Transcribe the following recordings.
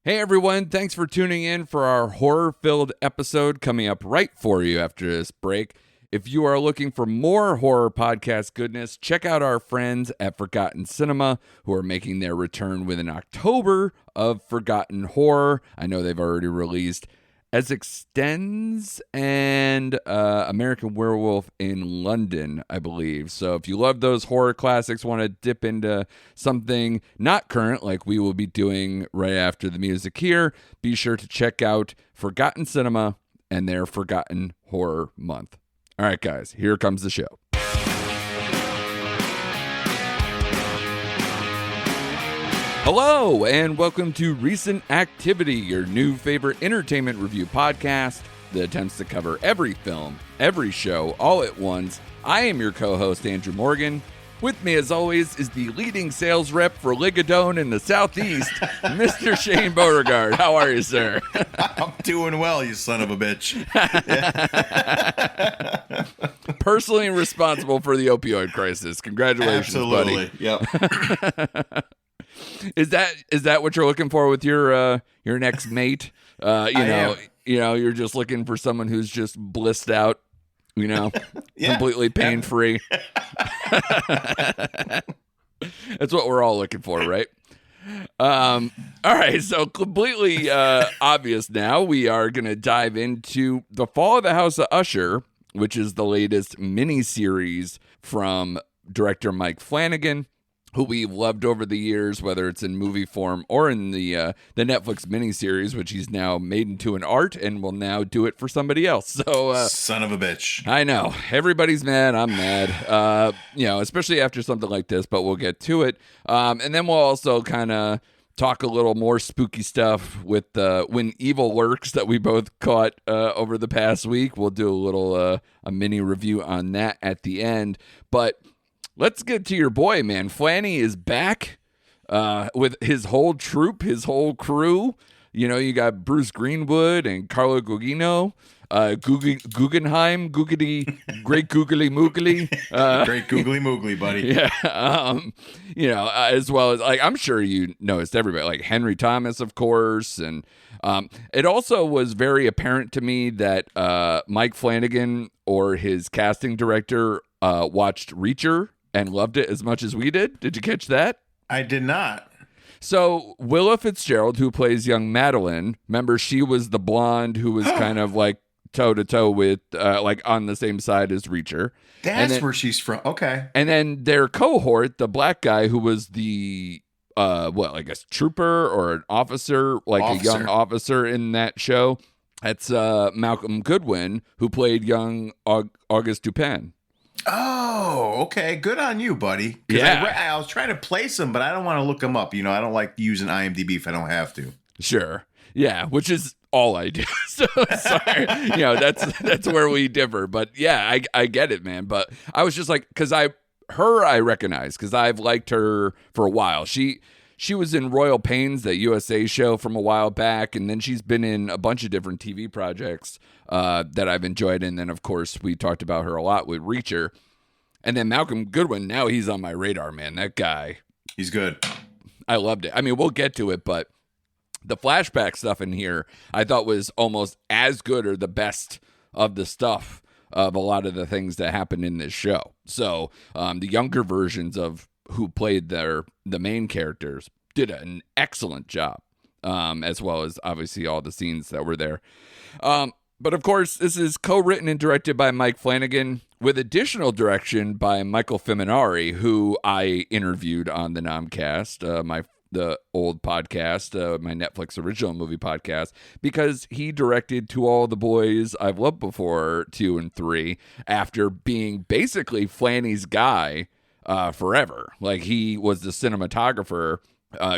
Hey everyone, thanks for tuning in for our horror-filled episode coming up right for you after this break. If you are looking for more horror podcast goodness, check out our friends at Forgotten Cinema, who are making their return with an October of Forgotten Horror. I know they've already released As Extends and American Werewolf in London, I believe. So if you love those horror classics, want to dip into something not current like we will be doing right after the music here, be sure to check out Forgotten Cinema and their Forgotten Horror Month. All right, guys, here comes the show. Hello, and welcome to Recent Activity, your new favorite entertainment review podcast that attempts to cover every film, every show, all at once. I am your co-host, Andrew Morgan. With me, as always, is the leading sales rep for Ligadone in the Southeast, Mr. Shane Beauregard. How are you, sir? I'm doing well, you son of a bitch. Personally responsible for the opioid crisis. Congratulations, Absolutely. buddy. Yep. Is that what you're looking for with your next mate? You're just looking for someone who's just blissed out, Yeah. completely pain free. That's what we're all looking for, right? All right, so completely obvious now, we are going to dive into The Fall of the House of Usher, which is the latest miniseries from director Mike Flanagan, who we've loved over the years, whether it's in movie form or in the Netflix miniseries, which he's now made into an art and will now do it for somebody else. So, son of a bitch. I know. Everybody's mad. I'm mad. Especially after something like this, but we'll get to it. And then we'll also kind of talk a little more spooky stuff with When Evil Lurks that we both caught over the past week. We'll do a little a mini review on that at the end. But let's get to your boy, man. Flanny is back with his whole troupe, his whole crew. You got Bruce Greenwood and Carlo Gugino, Guggenheim, Great Googly Moogly. Great Googly Moogly, buddy. Yeah. As well as, I'm sure you noticed everybody, like Henry Thomas, of course. And it also was very apparent to me that Mike Flanagan or his casting director watched Reacher and loved it as much as we did. Did you catch that? I did not. So Willa Fitzgerald, who plays young Madeline, remember she was the blonde who was kind of like toe-to-toe with, on the same side as Reacher. That's where she's from. Okay. And then their cohort, the black guy who was the, trooper or an officer, a young officer in that show, that's Malcolm Goodwin, who played young Auguste Dupin. Oh, okay. Good on you, buddy. Yeah. I was trying to place him, but I don't want to look him up. I don't like using IMDb if I don't have to. Sure. Yeah, which is all I do. So sorry. That's where we differ. But yeah, I get it, man. But I was just like, because I recognize, because I've liked her for a while. She was in Royal Pains, the USA show from a while back, and then she's been in a bunch of different TV projects that I've enjoyed. And then, of course, we talked about her a lot with Reacher. And then Malcolm Goodwin, now he's on my radar, man. That guy. He's good. I loved it. I mean, we'll get to it, but the flashback stuff in here I thought was almost as good or the best of the stuff of a lot of the things that happened in this show. So the younger versions of who played the main characters did an excellent job, as well as obviously all the scenes that were there. But of course, this is co-written and directed by Mike Flanagan with additional direction by Michael Fiminari, who I interviewed on the Nomcast, the old podcast, my Netflix original movie podcast, because he directed To All the Boys I've Loved Before 2 and 3 after being basically Flanny's guy forever. Like, he was the cinematographer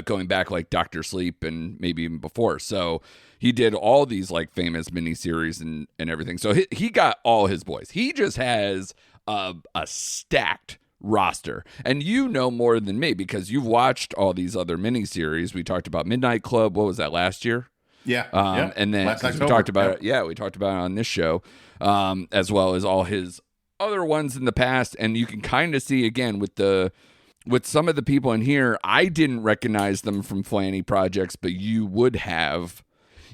going back like Dr. Sleep and maybe even before. So he did all these like famous miniseries and everything. So he got all his boys. He just has a stacked roster. And you know more than me because you've watched all these other miniseries. We talked about Midnight Club. What was that, last year? Yeah. And then we talked about it. Yeah, we talked about it on this show, as well as all his other ones in the past. And you can kind of see again with the with some of the people in here, I didn't recognize them from Flanny projects, but you would have.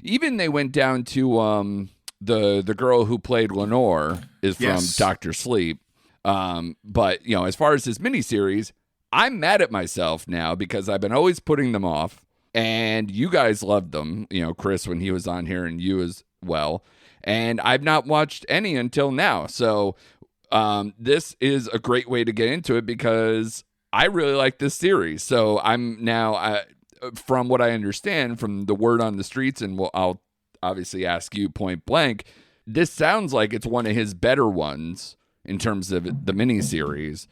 Even they went down to the girl who played Lenore is from Yes. Dr. Sleep. But, you know, as far as his miniseries, I'm mad at myself now because I've been always putting them off. And you guys loved them, you know, Chris, when he was on here, and you as well. And I've not watched any until now. So this is a great way to get into it because I really like this series. So I'm now, from what I understand from the word on the streets, and I'll obviously ask you point blank, this sounds like it's one of his better ones in terms of the miniseries.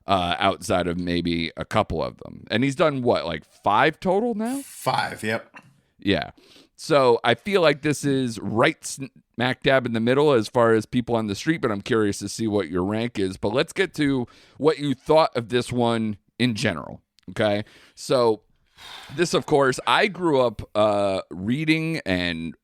Outside of maybe a couple of them. And he's done what, like 5 total now? 5, yep. Yeah. So I feel like this is right smack dab in the middle as far as people on the street, but I'm curious to see what your rank is. But let's get to what you thought of this one in general. Okay. So this, of course, I grew up reading and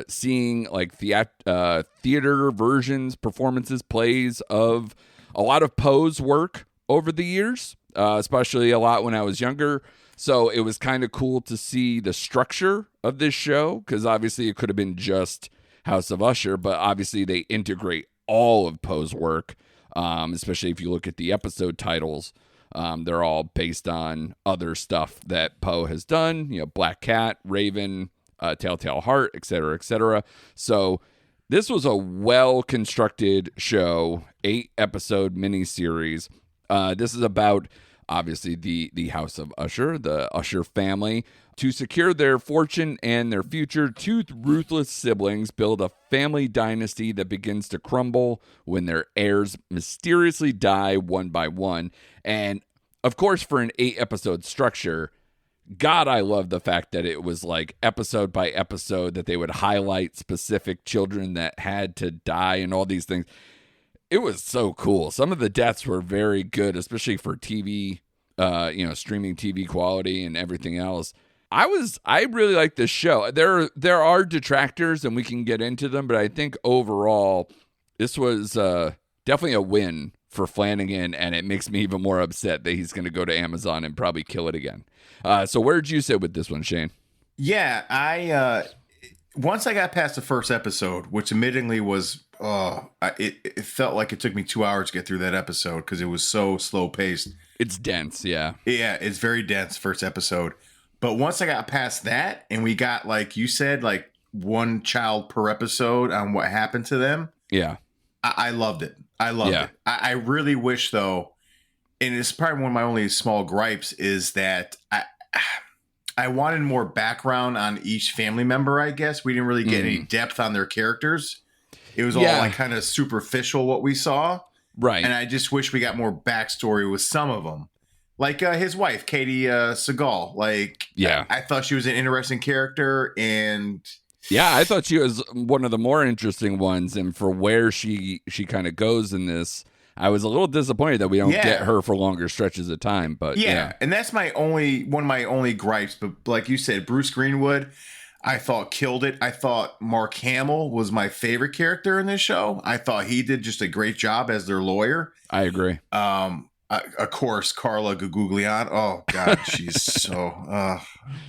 seeing like theater versions, performances, plays of a lot of Poe's work over the years, especially a lot when I was younger. So it was kind of cool to see the structure of this show, because obviously it could have been just House of Usher, but obviously they integrate all of Poe's work, especially if you look at the episode titles. They're all based on other stuff that Poe has done, you know, Black Cat, Raven, Telltale Heart, etc., etc. So this was a well-constructed show, 8-episode miniseries. This is about, obviously, the House of Usher, the Usher family. To secure their fortune and their future, 2 ruthless siblings build a family dynasty that begins to crumble when their heirs mysteriously die one by one. And, of course, for an 8-episode structure, God, I love the fact that it was like episode by episode that they would highlight specific children that had to die and all these things. It was so cool. Some of the deaths were very good, especially for TV, streaming TV quality and everything else. I really like this show. There are detractors, and we can get into them, but I think overall this was definitely a win for Flanagan, and it makes me even more upset that he's going to go to Amazon and probably kill it again. So where did you sit with this one, Shane? Yeah, I once I got past the first episode, which admittingly was, it felt like it took me 2 hours to get through that episode because it was so slow paced. It's dense, yeah. Yeah, it's very dense, first episode. But once I got past that, and we got, like you said, like one child per episode on what happened to them. Yeah. I loved it. I loved it. I really wish, though, and it's probably one of my only small gripes, is that I wanted more background on each family member, I guess. We didn't really get any depth on their characters. It was all like kind of superficial what we saw. Right. And I just wish we got more backstory with some of them. Like his wife, Katie Seagal. Like, I thought she was an interesting character. And yeah, I thought she was one of the more interesting ones. And for where she kind of goes in this, I was a little disappointed that we don't get her for longer stretches of time. But and that's one of my only gripes. But like you said, Bruce Greenwood, I thought killed it. I thought Mark Hamill was my favorite character in this show. I thought he did just a great job as their lawyer. I agree. Of course, Carla Gugugliano. Oh God, she's so.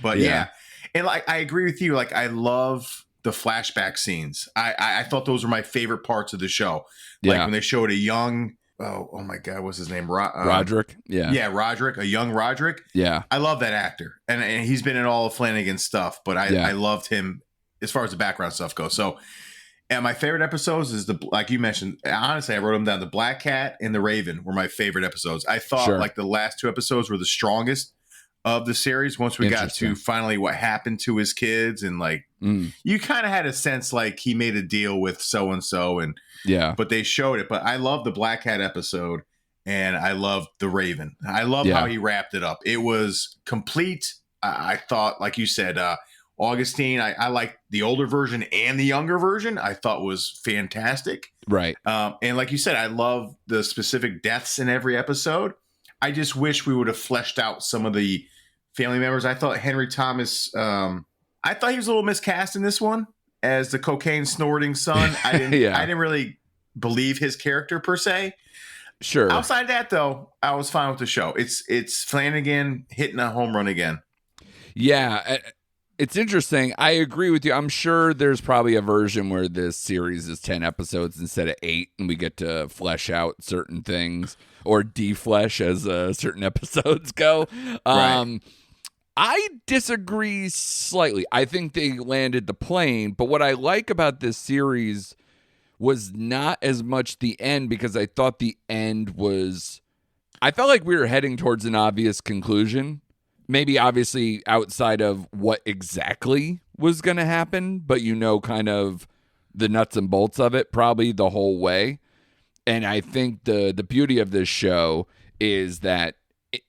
But yeah, and like I agree with you. Like I love the flashback scenes. I thought those were my favorite parts of the show. Like when they showed a young. Oh my God, what's his name? Roderick. Yeah, Roderick, a young Roderick. Yeah, I love that actor, and he's been in all of Flanagan's stuff. But I loved him as far as the background stuff goes. So. And my favorite episodes is like you mentioned, honestly, I wrote them down. The Black Cat and the Raven were my favorite episodes. I thought like the last 2 episodes were the strongest of the series. Once we got to finally what happened to his kids, and like you kind of had a sense like he made a deal with so-and-so, and but they showed it. But I love the Black Cat episode, and I loved the Raven. I love how he wrapped it up. It was complete. I thought, like you said, Augustine, I liked the older version and the younger version. I thought was fantastic. Right. And like you said, I love the specific deaths in every episode. I just wish we would have fleshed out some of the family members. I thought Henry Thomas, I thought he was a little miscast in this one as the cocaine snorting son. I didn't really believe his character per se. Sure. Outside that, though, I was fine with the show. It's Flanagan hitting a home run again. Yeah, it's interesting. I agree with you. I'm sure there's probably a version where this series is 10 episodes instead of 8, and we get to flesh out certain things or deflesh as certain episodes go. Right. I disagree slightly. I think they landed the plane, but what I like about this series was not as much the end, because I thought the end was... I felt like we were heading towards an obvious conclusion. Maybe obviously outside of what exactly was going to happen, but kind of the nuts and bolts of it probably the whole way. And I think the beauty of this show is that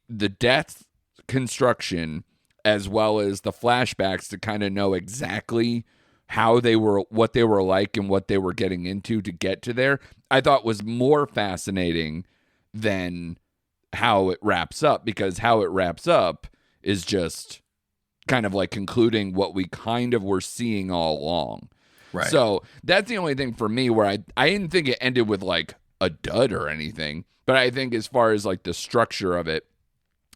the death construction, as well as the flashbacks to kind of know exactly how they were, what they were like, and what they were getting into to get to there, I thought was more fascinating than how it wraps up, because how it wraps up is just kind of like concluding what we kind of were seeing all along. Right. So that's the only thing for me where I didn't think it ended with like a dud or anything, but I think as far as like the structure of it,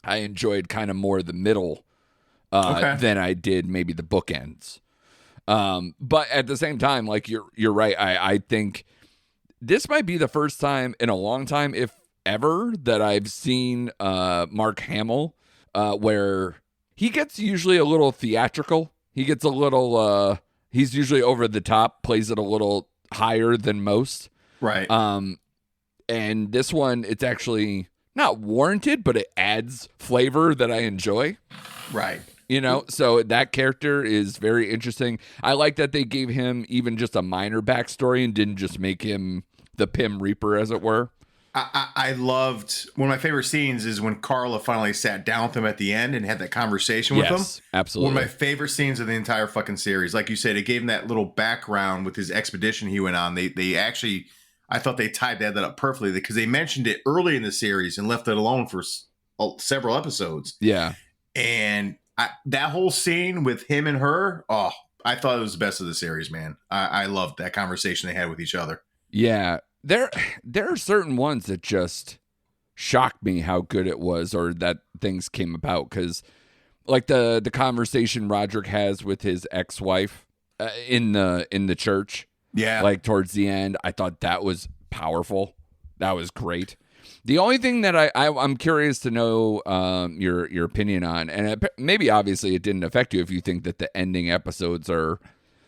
I enjoyed kind of more the middle than I did maybe the bookends. But at the same time, like you're right. I think this might be the first time in a long time, if ever, that I've seen Mark Hamill where he gets usually a little theatrical. He gets a little he's usually over the top, plays it a little higher than most. Right. And this one, it's actually not warranted, but it adds flavor that I enjoy. Right. So that character is very interesting. I like that they gave him even just a minor backstory and didn't just make him the Pim Reaper, as it were. I loved, one of my favorite scenes is when Carla finally sat down with him at the end and had that conversation with him. Absolutely. One of my favorite scenes of the entire fucking series. Like you said, it gave him that little background with his expedition he went on. They actually, I thought they tied that up perfectly, because they mentioned it early in the series and left it alone for several episodes. Yeah. And that whole scene with him and her, I thought it was the best of the series, man. I loved that conversation they had with each other. Yeah. There are certain ones that just shocked me how good it was, or that things came about. Because like the conversation Roderick has with his ex-wife in the church. Yeah. Like towards the end, I thought that was powerful. That was great. The only thing that I'm curious to know your opinion on, and maybe obviously it didn't affect you if you think that the ending episodes are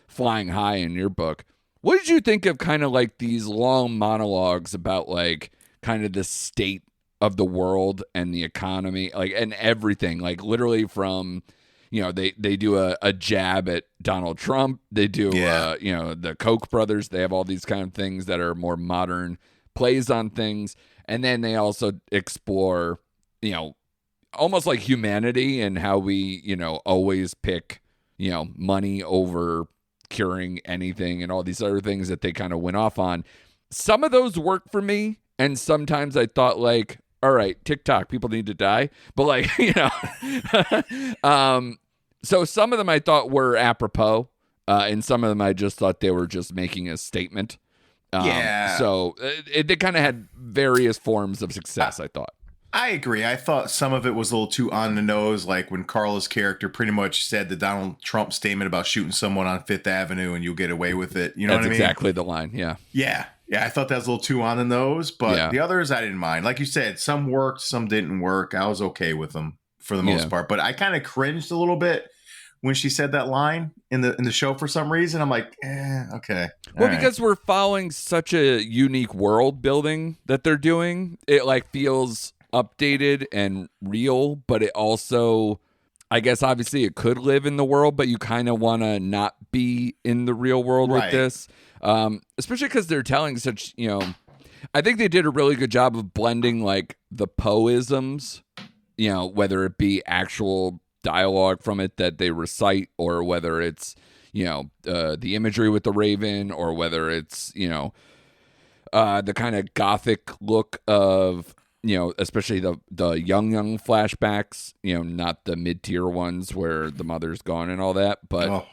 flying high in your book. What did you think of kind of like these long monologues about like kind of the state of the world and the economy, like, and everything, like literally from, they do a jab at Donald Trump. They do, the Koch brothers. They have all these kind of things that are more modern plays on things. And then they also explore, almost like humanity and how we, always pick, money over curing anything, and all these other things that they kind of went off on. Some of those work for me, and sometimes I thought like, all right, TikTok, people need to die, but like, so some of them I thought were apropos, and some of them I just thought they were just making a statement. So they kind of had various forms of success, I thought. I agree. I thought some of it was a little too on the nose, like when Carla's character pretty much said the Donald Trump statement about shooting someone on Fifth Avenue and you'll get away with it. You know what I mean? That's exactly the line, yeah. Yeah, I thought that was a little too on the nose, but the others I didn't mind. Like you said, some worked, some didn't work. I was okay with them for the most part, but I kind of cringed a little bit when she said that line in the show for some reason. I'm like, okay. Well, because we're following such a unique world building that they're doing, it like feels updated and real, but it also, I guess obviously it could live in the world, but you kind of want to not be in the real world with this, especially because they're telling such, I think they did a really good job of blending like the poisms, whether it be actual dialogue from it that they recite, or whether it's the imagery with the raven, or whether it's the kind of gothic look of especially the young flashbacks, not the mid-tier ones where the mother's gone and all that, but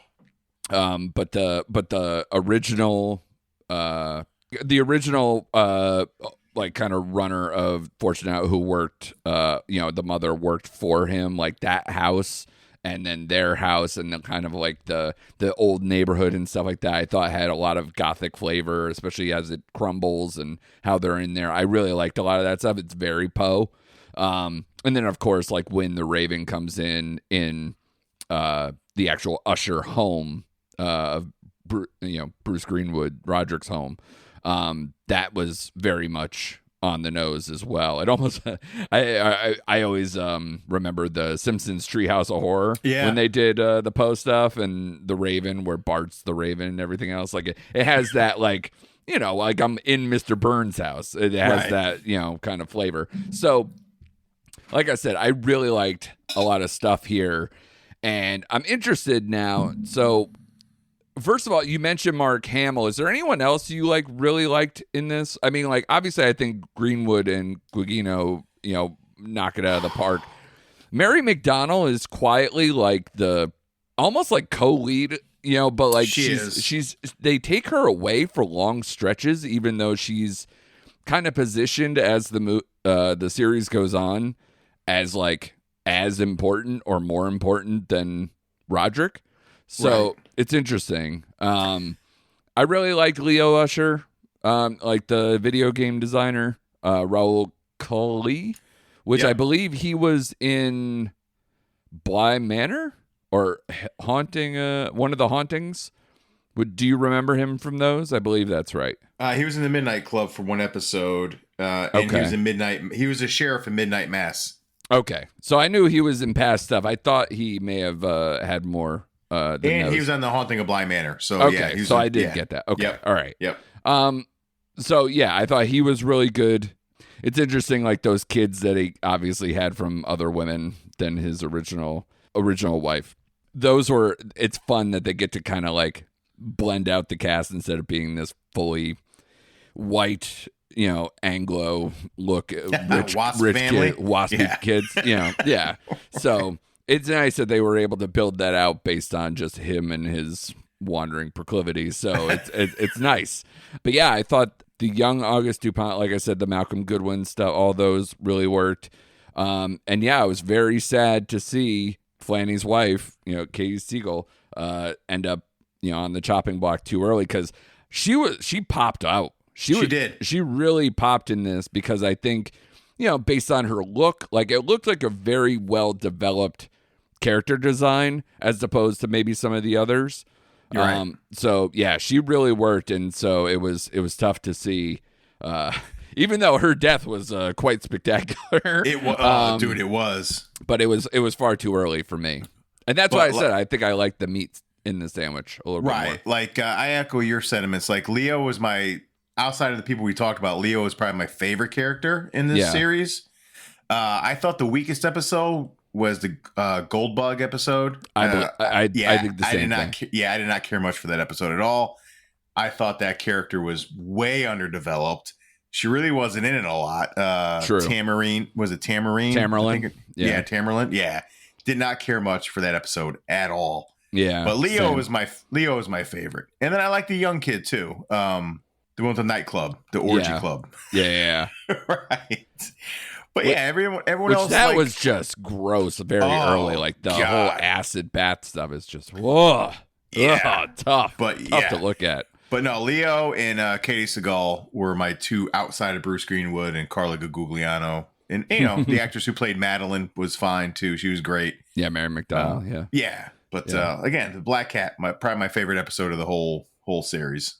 the original like kind of runner of Fortune who worked, the mother worked for him, like that house and then their house and then kind of like the old neighborhood and stuff like that. I thought had a lot of gothic flavor, especially as it crumbles and how they're in there. I really liked a lot of that stuff. It's very Poe. And then of course, like when the Raven comes in the actual Usher home, Bruce Greenwood, Roderick's home. That was very much on the nose as well. It almost, I always remember the Simpsons Treehouse of Horror when they did the Poe stuff and the Raven, where Bart's the Raven and everything else. Like it has that like I'm in Mr. Burns' house. It has that kind of flavor. So, like I said, I really liked a lot of stuff here, and I'm interested now. So. First of all, you mentioned Mark Hamill. Is there anyone else you like really liked in this? I mean, like obviously, I think Greenwood and Gugino, knock it out of the park. Mary McDonnell is quietly like the almost like co-lead, but like she's they take her away for long stretches, even though she's kind of positioned as the series goes on as like as important or more important than Roderick. So it's interesting. I really like Leo Usher, like the video game designer, Raul Cully, which I believe he was in Bly Manor or Haunting, one of the Hauntings. Do you remember him from those? I believe that's right. He was in the Midnight Club for one episode, and he was in Midnight. He was a sheriff in Midnight Mass. Okay, so I knew he was in past stuff. I thought he may have had more. And he was on The Haunting of Bly Manor. So okay, so I did get that. Okay, all right. Yep. So yeah, I thought he was really good. It's interesting, like those kids that he obviously had from other women than his original wife. Those were. It's fun that they get to kind of like blend out the cast instead of being this fully white, Anglo look, rich family. Kid, waspy kids. Yeah. So. It's nice that they were able to build that out based on just him and his wandering proclivities. So it's nice. But yeah, I thought the young August Dupont, like I said, the Malcolm Goodwin stuff, all those really worked. And yeah, I was very sad to see Flanny's wife, Katie Siegel, end up, on the chopping block too early because she popped out. She did. She really popped in this because I think, based on her look, like it looked like a very well developed character design as opposed to maybe some of the others. Right. So yeah, she really worked, and so it was tough to see. Even though her death was quite spectacular, it was, dude. It was, but it was far too early for me, and that's why I said I think I like the meat in the sandwich a little bit more. Like I echo your sentiments. Like Leo was outside of the people we talked about, Leo was probably my favorite character in this series. I thought the weakest episode was the Goldbug episode. I think the same thing. I did not care much for that episode at all. I thought that character was way underdeveloped. She really wasn't in it a lot. True. Tamarine, was it Tamarine? Tamerlane. Yeah, Tamerlane. Yeah, did not care much for that episode at all. Yeah, but Leo is my favorite, and then I like the young kid too. The one with the nightclub, the orgy club. Yeah. Right. But yeah, everyone else. That was just gross very early. Like the whole acid bath stuff is just tough. Tough to look at. But no, Leo and Katie Seagal were my two outside of Bruce Greenwood and Carla Guglielmo. And the actress who played Madeline was fine too. She was great. Yeah, Mary McDonnell. Yeah. But again, the Black Cat, probably my favorite episode of the whole series.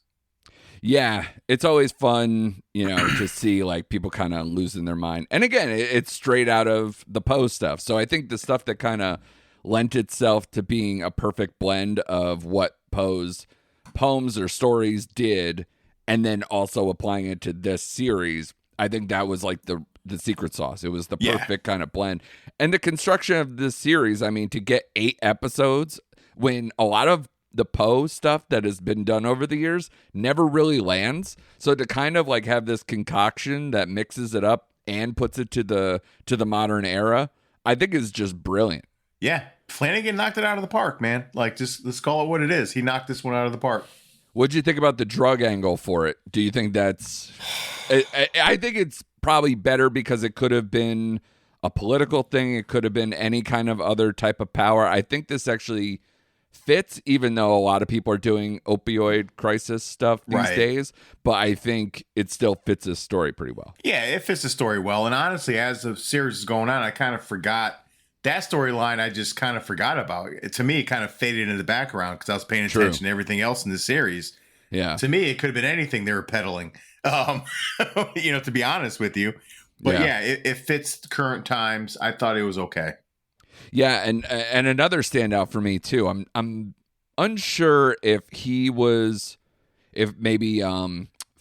Yeah, it's always fun, to see like people kind of losing their mind. And again, it's straight out of the Poe stuff. So I think the stuff that kind of lent itself to being a perfect blend of what Poe's poems or stories did, and then also applying it to this series, I think that was like the secret sauce. It was the perfect kind of blend. And the construction of this series, I mean, to get 8 episodes when a lot of the Poe stuff that has been done over the years never really lands. So to kind of like have this concoction that mixes it up and puts it to the modern era, I think is just brilliant. Yeah. Flanagan knocked it out of the park, man. Like, just let's call it what it is. He knocked this one out of the park. What'd you think about the drug angle for it? Do you think that's I think it's probably better because it could have been a political thing. It could have been any kind of other type of power. I think this actually fits, even though a lot of people are doing opioid crisis stuff these days. But I think it still fits this story pretty well. Yeah, it fits the story well. And honestly, as the series is going on, I kind of forgot that storyline. I just kind of forgot about it. To me, it kind of faded into the background because I was paying attention to everything else in the series. Yeah. To me, it could have been anything they were peddling, to be honest with you. But yeah, it fits the current times. I thought it was okay. Yeah, and another standout for me too. I'm unsure if maybe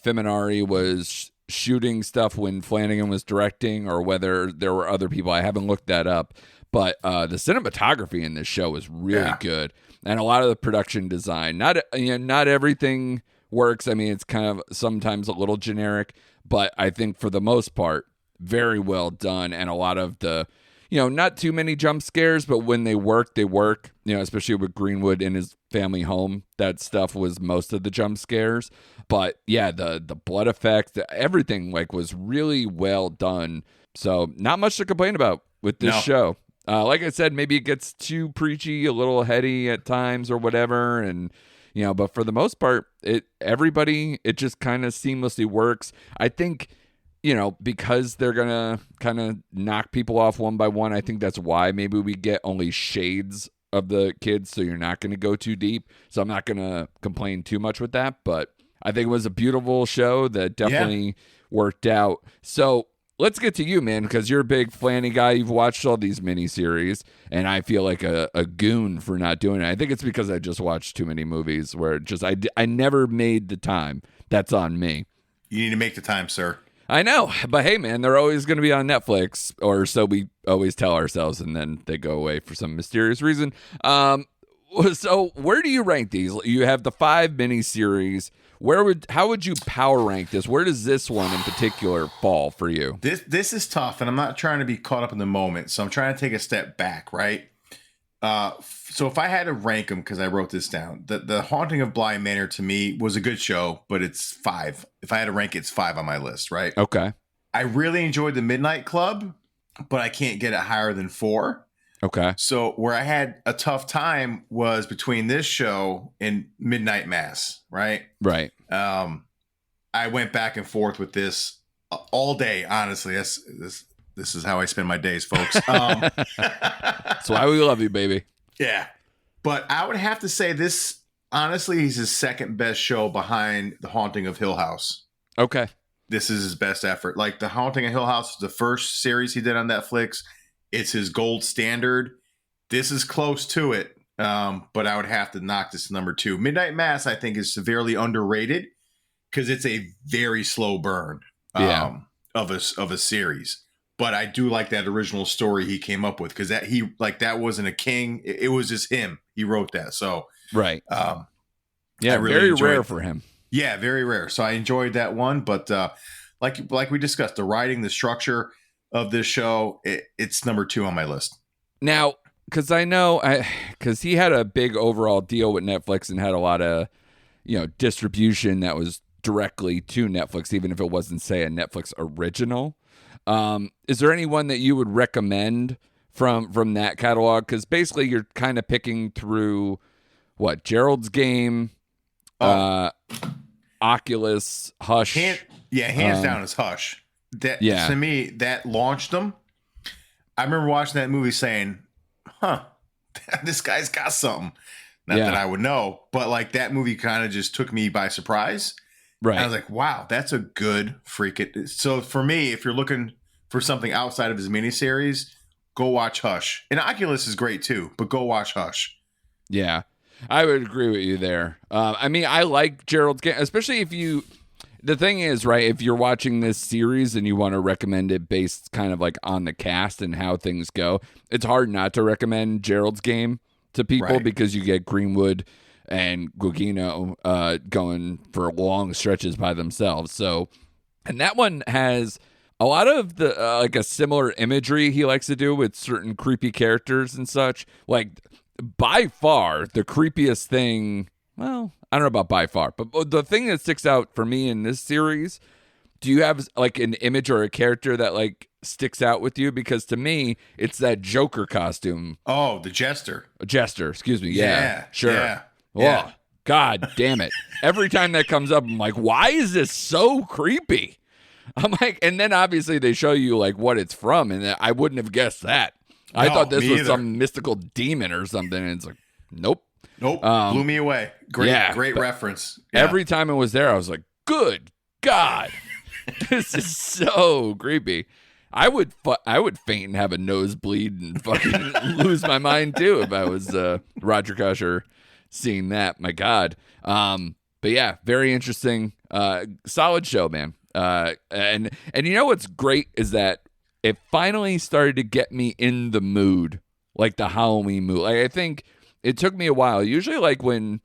Feminari was shooting stuff when Flanagan was directing, or whether there were other people. I haven't looked that up, but the cinematography in this show was really good, and a lot of the production design. Not everything works. I mean, it's kind of sometimes a little generic, but I think for the most part, very well done, and a lot of the. Not too many jump scares, but when they work, they work. Especially with Greenwood in his family home, that stuff was most of the jump scares. But yeah, the blood effect, everything was really well done. So not much to complain about with this show. Like I said, maybe it gets too preachy, a little heady at times or whatever, and but for the most part, it just kind of seamlessly works. I think. Because they're going to kind of knock people off one by one, I think that's why maybe we get only shades of the kids, so you're not going to go too deep. So I'm not going to complain too much with that, but I think it was a beautiful show that definitely worked out. So let's get to you, man, because you're a big Flanny guy. You've watched all these miniseries, and I feel like a goon for not doing it. I think it's because I just watched too many movies where I never made the time. That's on me. You need to make the time, sir. I know, but hey, man, they're always going to be on Netflix, or so we always tell ourselves, and then they go away for some mysterious reason. So where do you rank these? You have the 5 miniseries. How would you power rank this? Where does this one in particular fall for you? This is tough, and I'm not trying to be caught up in the moment, so I'm trying to take a step back, right? So if I had to rank them, because I wrote this down, the Haunting of Bly Manor to me was a good show, but it's 5. If I had to rank it, it's 5 on my list, right? Okay. I really enjoyed the Midnight Club, but I can't get it higher than 4. Okay. So where I had a tough time was between this show and Midnight Mass, right? Right. I went back and forth with this all day, honestly. This is how I spend my days, folks. That's why we love you, baby. Yeah. But I would have to say this, honestly, is his second best show behind The Haunting of Hill House. Okay. This is his best effort. Like The Haunting of Hill House, the first series he did on Netflix, it's his gold standard. This is close to it, but I would have to knock this to number 2. Midnight Mass, I think, is severely underrated because it's a very slow burn of a series. But I do like that original story he came up with because that wasn't a king. It was just him. He wrote that. So right. Yeah, really very rare for him. Yeah, very rare. So I enjoyed that one. But like we discussed, the writing, the structure of this show, it's number 2 on my list. Now, because I know, because he had a big overall deal with Netflix and had a lot of, distribution that was directly to Netflix, even if it wasn't, say, a Netflix original. Is there anyone that you would recommend from that catalog? Because basically you're kind of picking through what Gerald's Game, Oculus, Hush. Hands down is Hush. To me, that launched them. I remember watching that movie saying, this guy's got something. Not that I would know, but that movie kind of just took me by surprise. Right. And I was like, wow, that's a good freaking. So for me, if you're looking for something outside of his miniseries, go watch Hush. And Oculus is great too, but go watch Hush. Yeah, I would agree with you there. I mean, I like Gerald's Game, especially if you. The thing is, right, if you're watching this series and you want to recommend it based kind of on the cast and how things go, it's hard not to recommend Gerald's Game to people because you get Greenwood and Gugino going for long stretches by themselves. So, and that one has a lot of the a similar imagery he likes to do with certain creepy characters and such. By far the creepiest thing. Well, I don't know about by far, but the thing that sticks out for me in this series do you have like an image or a character that like sticks out with you? Because to me, it's that Joker costume. Oh, the Jester. Excuse me. Yeah, sure. Yeah. Oh, yeah. God damn it. Every time that comes up, I'm like, why is this so creepy? I'm like, and then obviously they show you like what it's from, and I wouldn't have guessed that. I thought this was some mystical demon or something, and it's like, nope. Blew me away. Great reference. Yeah. Every time it was there, I was like, good God. This is so creepy. I would faint and have a nosebleed and fucking lose my mind too if I was Roger Usher seeing that. My God. But yeah, very interesting. Solid show, man. And you know what's great is that it finally started to get me in the mood, like the Halloween mood. Like I think it took me a while. Usually, like when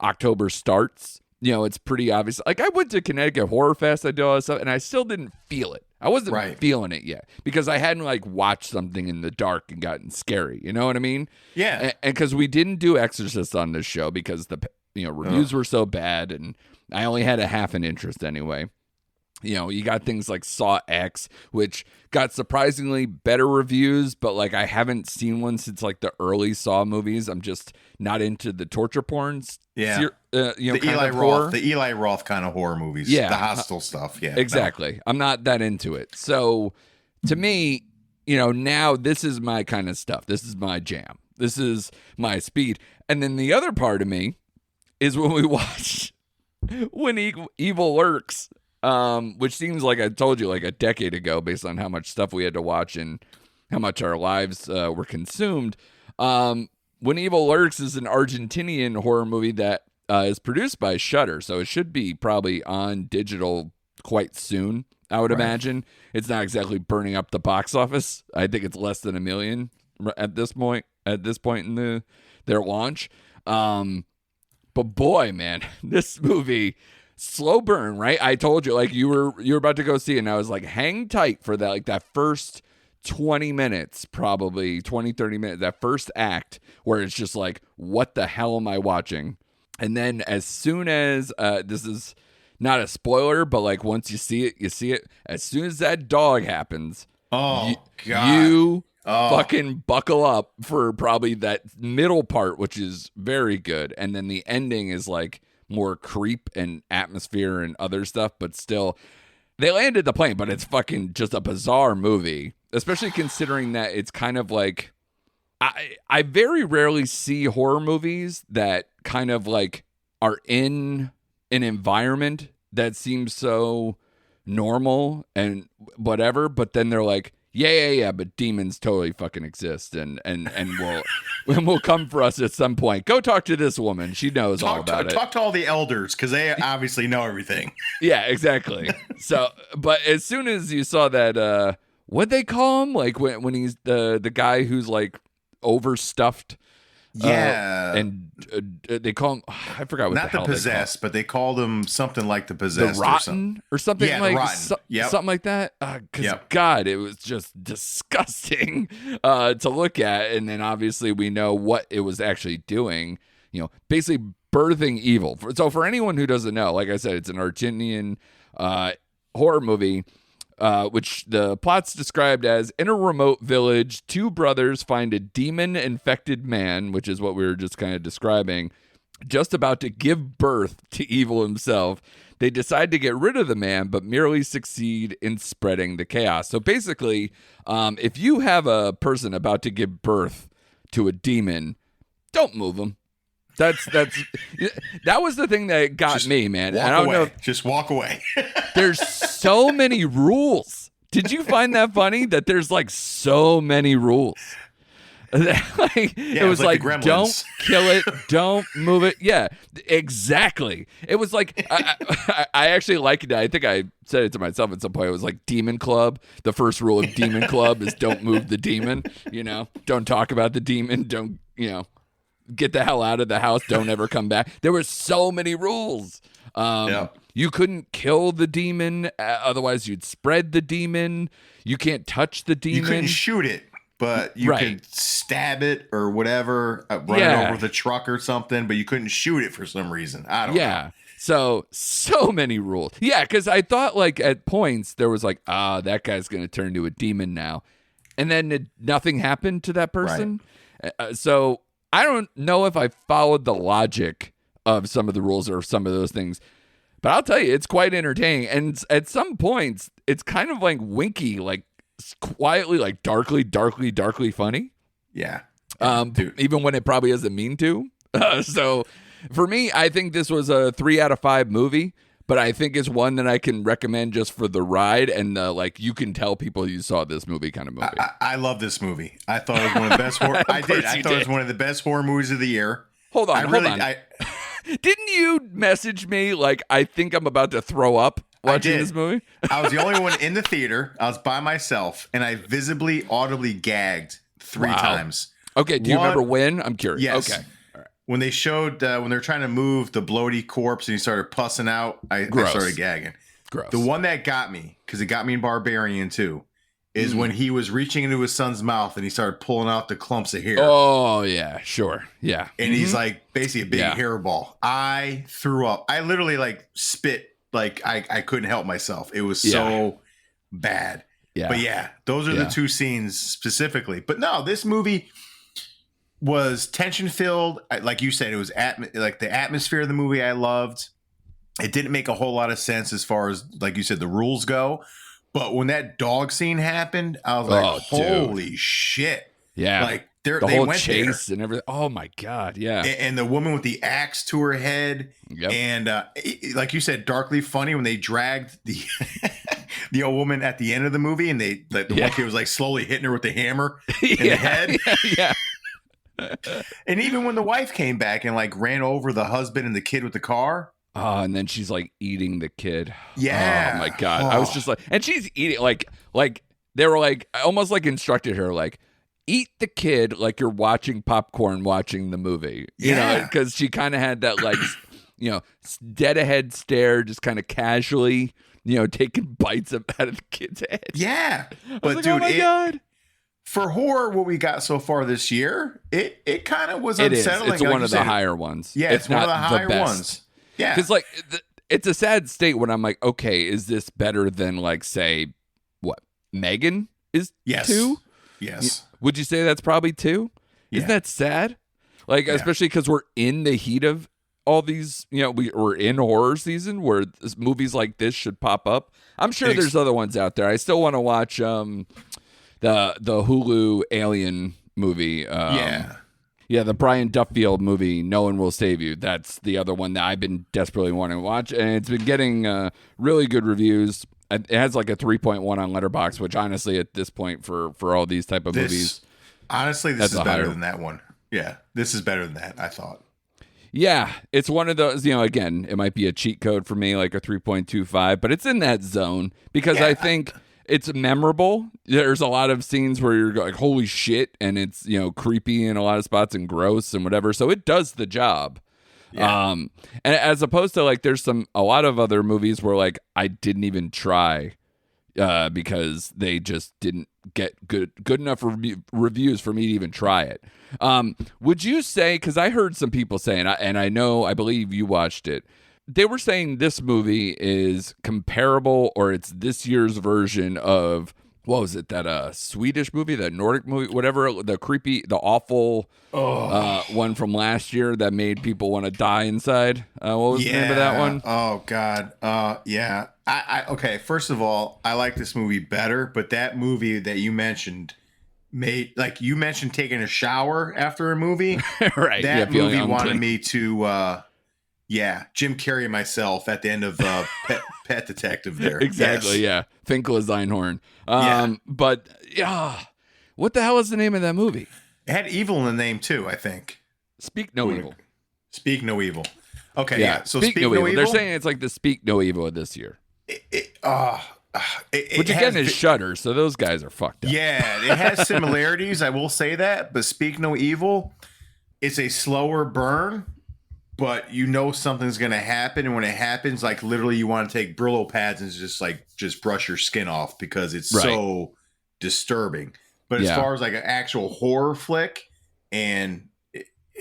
October starts, you know, it's pretty obvious. Like I went to Connecticut Horror Fest, I did all that stuff, and I still didn't feel it. I wasn't feeling it yet because I hadn't like watched something in the dark and gotten scary. You know what I mean? Yeah. And because we didn't do Exorcist on this show because the reviews were so bad, and I only had a half an interest anyway. You know, you got things like Saw X, which got surprisingly better reviews, but like I haven't seen one since like the early Saw movies. I'm just not into the torture porns. Yeah. The Eli Roth kind of horror movies. Yeah. The Hostel stuff. Yeah. Exactly. No. I'm not that into it. So to me, you know, now this is my kind of stuff. This is my jam. This is my speed. And then the other part of me is when we watch When Evil Lurks. Which seems like I told you like a decade ago based on how much stuff we had to watch and how much our lives were consumed. When Evil Lurks is an Argentinian horror movie that is produced by Shudder, so it should be probably on digital quite soon, I would imagine. It's not exactly burning up the box office. I think it's less than 1 million at this point in their launch. But boy, man, this movie... Slow burn, right? I told you, like you were about to go see it, and I was like, hang tight for that, like that first 20 minutes, probably 20, 30 minutes, that first act where it's just like, what the hell am I watching? And then as soon as, this is not a spoiler, but like once you see it, you see it. As soon as that dog happens, you fucking buckle up for probably that middle part, which is very good. And then the ending is like, more creep and atmosphere and other stuff, but still they landed the plane. But it's fucking just a bizarre movie, especially considering that it's kind of like I very rarely see horror movies that kind of like are in an environment that seems so normal and whatever, but then they're like, yeah, but demons totally fucking exist and will come for us at some point. Go talk to this woman. She knows all about it. Talk to all the elders because they obviously know everything. Yeah, exactly. So, but as soon as you saw that, what'd they call him? Like when he's the guy who's like overstuffed. Yeah, and they call him. I forgot what not the hell possessed, but they called him something like the possessed, the rotten or something yeah, like yep. something like that. Because God, it was just disgusting to look at, and then obviously we know what it was actually doing. You know, basically birthing evil. So for anyone who doesn't know, like I said, it's an Argentinian horror movie. Which the plot's described as, in a remote village, two brothers find a demon-infected man, which is what we were just kind of describing, just about to give birth to evil himself. They decide to get rid of the man, but merely succeed in spreading the chaos. So basically, if you have a person about to give birth to a demon, don't move them. That was the thing that got me, man. And I don't know. Just walk away. There's so many rules. Did you find that funny? That there's like so many rules. It was like don't kill it, don't move it. Yeah, exactly. It was like I actually liked it. I think I said it to myself at some point. It was like Demon Club. The first rule of Demon Club is don't move the demon. You know, don't talk about the demon. Don't get the hell out of the house. Don't ever come back. There were so many rules. You couldn't kill the demon. Otherwise, you'd spread the demon. You can't touch the demon. You couldn't shoot it. but you could stab it or whatever, run it over with a truck or something, but you couldn't shoot it for some reason. I don't know. So many rules. Yeah, because I thought like at points there was like, that guy's going to turn into a demon now. And then nothing happened to that person. Right. So I don't know if I followed the logic of some of the rules or some of those things. But I'll tell you, it's quite entertaining. And at some points, it's kind of like winky, like quietly, like darkly funny. Yeah. Even when it probably doesn't mean to. So for me, I think this was a 3 out of 5 movie. But I think it's one that I can recommend just for the ride. And like you can tell people you saw this movie kind of movie. I love this movie. I thought it was one of the best horror. I thought it was one of the best horror movies of the year. Hold on. Didn't you message me like, I think I'm about to throw up watching this movie? I was the only one in the theater. I was by myself, and I visibly, audibly gagged 3 times. Okay, do you remember when? I'm curious. Yes. Okay. All right. When they showed, when they're trying to move the bloaty corpse and he started pussing out, I started gagging. Gross. The one that got me, because it got me in Barbarian too, is when he was reaching into his son's mouth and he started pulling out the clumps of hair. Oh, yeah, sure. Yeah. And he's like basically a big hairball. I threw up. I literally like spit. Like I couldn't help myself. It was so bad. Yeah. But yeah, those are the 2 scenes specifically. But no, this movie was tension filled. Like you said, it was like the atmosphere of the movie I loved. It didn't make a whole lot of sense as far as, like you said, the rules go. But when that dog scene happened, I was like, holy shit. Yeah. Like the they whole went chase there. And everything. Oh my God. Yeah. And the woman with the axe to her head. Yep. And like you said, darkly funny when they dragged the the old woman at the end of the movie and the one kid was like slowly hitting her with the hammer in the head. Yeah. And even when the wife came back and like ran over the husband and the kid with the car. Oh, and then she's like eating the kid. Yeah. Oh my God. I was just like, and she's eating like they were like almost like instructed her like, eat the kid like you're watching popcorn watching the movie. You know, because she kind of had that like, dead ahead stare, just kind of casually, taking bites out of the kid's head. Yeah. But like, dude, oh my God. For horror, what we got so far this year, it kind of was unsettling. It's one of the higher ones. Yeah, it's one of the higher ones. Yeah. Because like it's a sad state when I'm like, okay, is this better than like, say, what, Megan is 2? Yes. Would you say that's probably 2? Yeah. Isn't that sad? Like, especially because we're in the heat of all these, we're in horror season where movies like this should pop up. I'm sure there's other ones out there. I still want to watch the Hulu Alien movie. Yeah, the Brian Duffield movie, No One Will Save You. That's the other one that I've been desperately wanting to watch. And it's been getting really good reviews. It has like a 3.1 on Letterboxd, which honestly at this point for all these type of movies. Honestly, this is better than that one. Yeah, this is better than that, I thought. Yeah, it's one of those, again, it might be a cheat code for me, like a 3.25, but it's in that zone because I think it's memorable. There's a lot of scenes where you're like, holy shit, and it's, creepy in a lot of spots and gross and whatever. So it does the job. Yeah. And as opposed to like, there's a lot of other movies where like I didn't even try because they just didn't get good enough reviews for me to even try it. Would you say, because I heard some people say, and I believe you watched it, they were saying this movie is comparable or it's this year's version of, what was it, that Swedish movie, that Nordic movie, whatever, the awful one from last year that made people want to die inside. What was the name of that one? Oh, God. Yeah. Okay, first of all, I like this movie better, but that movie that you mentioned you mentioned taking a shower after a movie. Right. That movie wanted me to... Jim Carrey myself at the end of Pet Detective there. Exactly, yeah. Finkel's Einhorn. But, what the hell is the name of that movie? It had evil in the name, too, I think. Speak No Evil. Speak No Evil. Okay, yeah. So Speak No Evil. They're saying it's like the Speak No Evil of this year. Which, again, is Shudder, so those guys are fucked up. Yeah, it has similarities, I will say that. But Speak No Evil, it's a slower burn. But something's going to happen. And when it happens, like literally you want to take Brillo pads and just brush your skin off because it's so disturbing. But as far as like an actual horror flick, and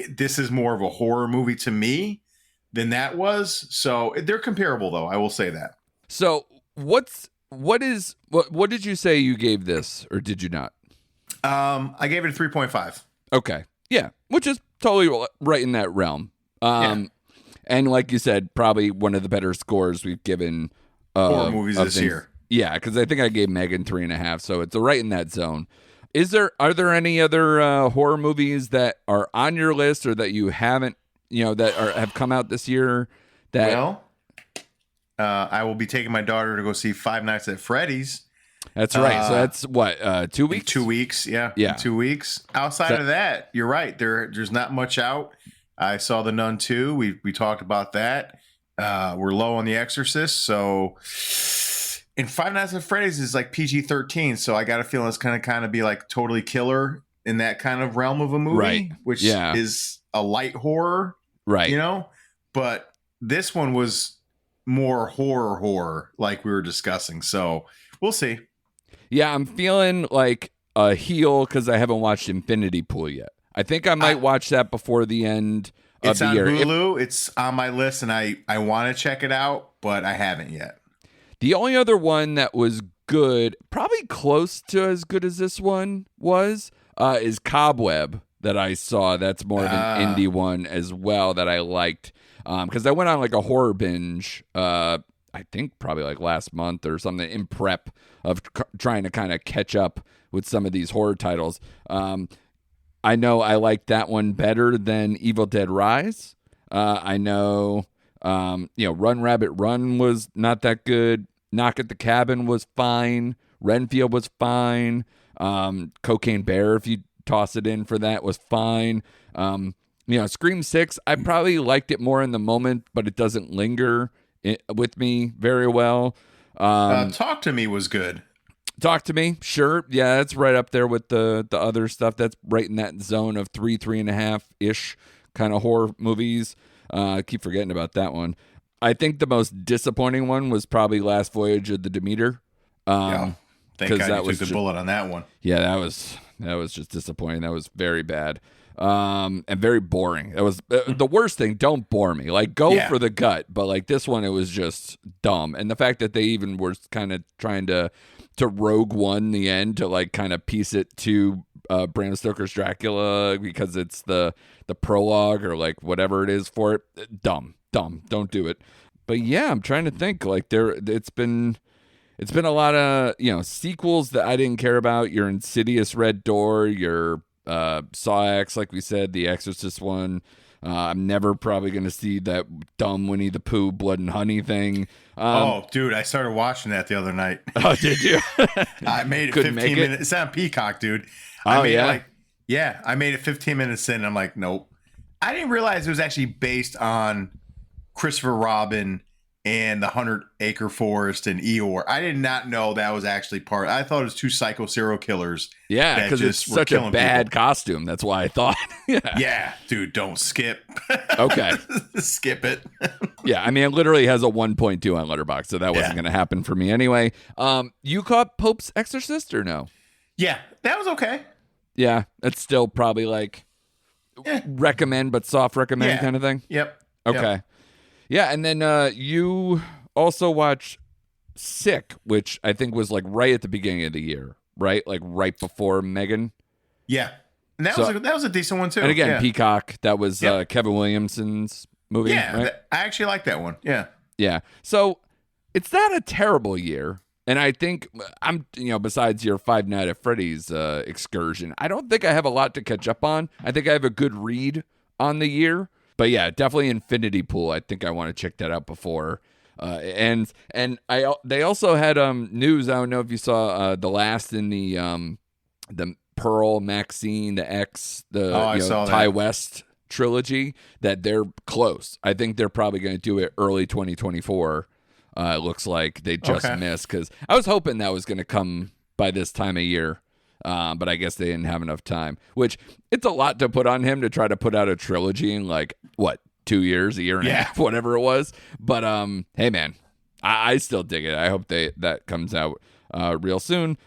this is more of a horror movie to me than that was. So they're comparable, though. I will say that. So what did you say you gave this, or did you not? I gave it a 3.5. Okay. Yeah, which is totally right in that realm. And like you said, probably one of the better scores we've given horror movies this year. Yeah, because I think I gave Megan 3.5, so it's right in that zone. Are there any other horror movies that are on your list or that you haven't, have come out this year? I will be taking my daughter to go see Five Nights at Freddy's. That's right. So that's what, 2 weeks? 2 weeks, yeah. 2 weeks. Outside of that, you're right. There's not much out. I saw The Nun 2. We talked about that. We're low on The Exorcist, so. And Five Nights at Freddy's is like PG-13, so I got a feeling it's going to kind of be like totally killer in that kind of realm of a movie, right? Which is a light horror, right? But this one was more horror, like we were discussing. So we'll see. Yeah, I'm feeling like a heel because I haven't watched Infinity Pool yet. I think I might watch that before the end of the year. It's on Hulu. It's on my list, and I want to check it out, but I haven't yet. The only other one that was good, probably close to as good as this one was, is Cobweb that I saw. That's more of an indie one as well that I liked. Because I went on like a horror binge, I think probably like last month or something, in prep of trying to kind of catch up with some of these horror titles. I know I liked that one better than Evil Dead Rise. I know... Run Rabbit Run was not that good. Knock at the Cabin was fine. Renfield was fine. Cocaine Bear, if you toss it in for that, was fine. Scream 6, I probably liked it more in the moment, but it doesn't linger with me very well. Talk to Me was good. Talk to Me, sure. Yeah, that's right up there with the other stuff. That's right in that zone of 3.5-ish kind of horror movies. I keep forgetting about that one. I think the most disappointing one was probably Last Voyage of the Demeter. Thank God you took the bullet on that one. Yeah, that was just disappointing. That was very bad and very boring. That was the worst thing. Don't bore me. Like, go for the gut. But like this one, it was just dumb. And the fact that they even were kind of trying to Rogue One the end to like kind of piece it to Bram Stoker's Dracula because it's the prologue or like whatever it is for it. Dumb. Don't do it. But yeah, I'm trying to think. Like it's been a lot of sequels that I didn't care about. Your Insidious Red Door, your Saw X, like we said, the Exorcist one. I'm never probably going to see that dumb Winnie the Pooh Blood and Honey thing. Dude, I started watching that the other night. Oh, did you? I made it 15 minutes. It's on Peacock, dude. I made it 15 minutes in. And I'm like, nope. I didn't realize it was actually based on Christopher Robin and the 100-Acre Forest and Eeyore. I did not know that was actually part. I thought it was two psycho serial killers. Yeah, because it's such a bad costume. That's why I thought. Yeah, dude, don't skip. Okay. Skip it. Yeah, I mean, it literally has a 1.2 on Letterboxd, so that wasn't going to happen for me anyway. You caught Pope's Exorcist or no? Yeah, that was okay. Yeah, it's still probably like recommend, but soft recommend kind of thing. Yep. Okay. Yep. Yeah, and then you also watched Sick, which I think was like right at the beginning of the year, right? Like right before Megan. Yeah, and that was a decent one too. And again, Peacock. That was Kevin Williamson's movie. Yeah, right? I actually like that one. Yeah. Yeah. So it's not a terrible year. And I think besides your Five Nights at Freddy's excursion, I don't think I have a lot to catch up on. I think I have a good read on the year. But yeah, definitely Infinity Pool. I think I want to check that out before. And they also had news. I don't know if you saw the last in the Pearl, Maxine, the X, Ty West trilogy, that they're close. I think they're probably going to do it early 2024. It looks like they just missed, because I was hoping that was going to come by this time of year. But I guess they didn't have enough time, which it's a lot to put on him to try to put out a trilogy in 2 years, a year and a half, whatever it was. But hey, man, I still dig it. I hope that comes out real soon.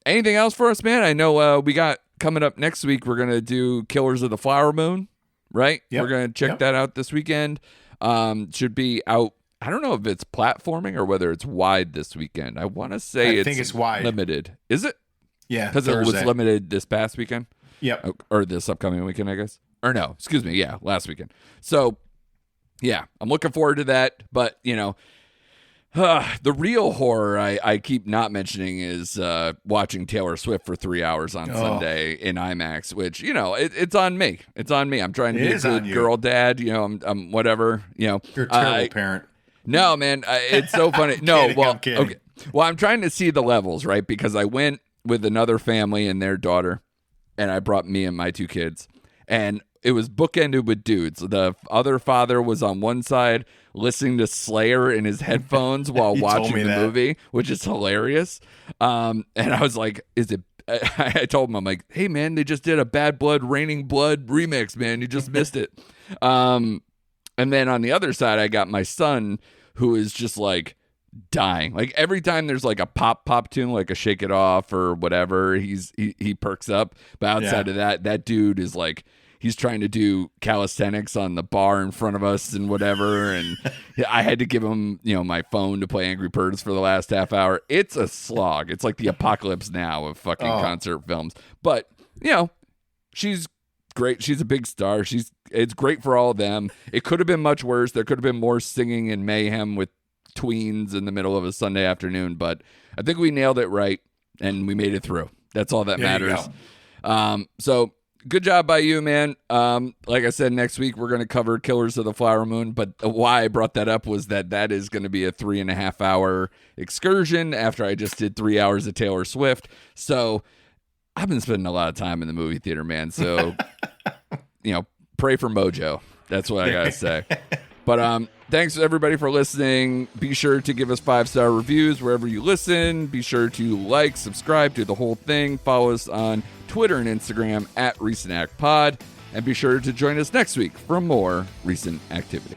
anything else for us, man? I know we got coming up next week. We're gonna do Killers of the Flower Moon, right? Yep. We're gonna check that out this weekend. Should be out. I don't know if it's platforming or whether it's wide this weekend. I want to say I think it's wide. Limited. Is it? Yeah, because it was limited this past weekend. Yep. Or this upcoming weekend, I guess. Or no, excuse me. Yeah, last weekend. So, yeah, I'm looking forward to that. But, you know, the real horror I keep not mentioning is watching Taylor Swift for 3 hours on Sunday in IMAX, which, you know, it's on me. It's on me. I'm trying to be a good girl dad. You know, I'm whatever. You know, you're a terrible parent. No, man, it's so funny. No, kidding, well, I'm kidding. Okay. Well, I'm trying to see the levels, right? Because I went with another family and their daughter, and I brought me and my two kids, and it was bookended with dudes. The other father was on one side listening to Slayer in his headphones while watching the movie, which is hilarious. And I was like, is it? I told him, I'm like, hey, man, they just did a Bad Blood, Raining Blood remix, man. You just missed it. And then on the other side, I got my son, who is just like dying. Like every time there's like a pop tune, like a Shake It Off or whatever, he perks up. But outside of that dude is like, he's trying to do calisthenics on the bar in front of us and whatever. And I had to give him, you know, my phone to play Angry Birds for the last half hour. It's a slog. It's like the Apocalypse Now of fucking concert films. But, you know, she's great. She's a big star. It's great for all of them. It could have been much worse. There could have been more singing and mayhem with tweens in the middle of a Sunday afternoon, but I think we nailed it right and we made it through. That's all that matters. So good job by you, man. Like I said, next week we're going to cover Killers of the Flower Moon, but why I brought that up was that is going to be a 3.5 hour excursion after I just did 3 hours of Taylor Swift. So I've been spending a lot of time in the movie theater, man. So, you know, pray for Mojo. That's what I got to say. But thanks everybody for listening. Be sure to give us 5-star reviews wherever you listen. Be sure to like, subscribe, do the whole thing. Follow us on Twitter and Instagram @RecentActPod. And be sure to join us next week for more recent activity.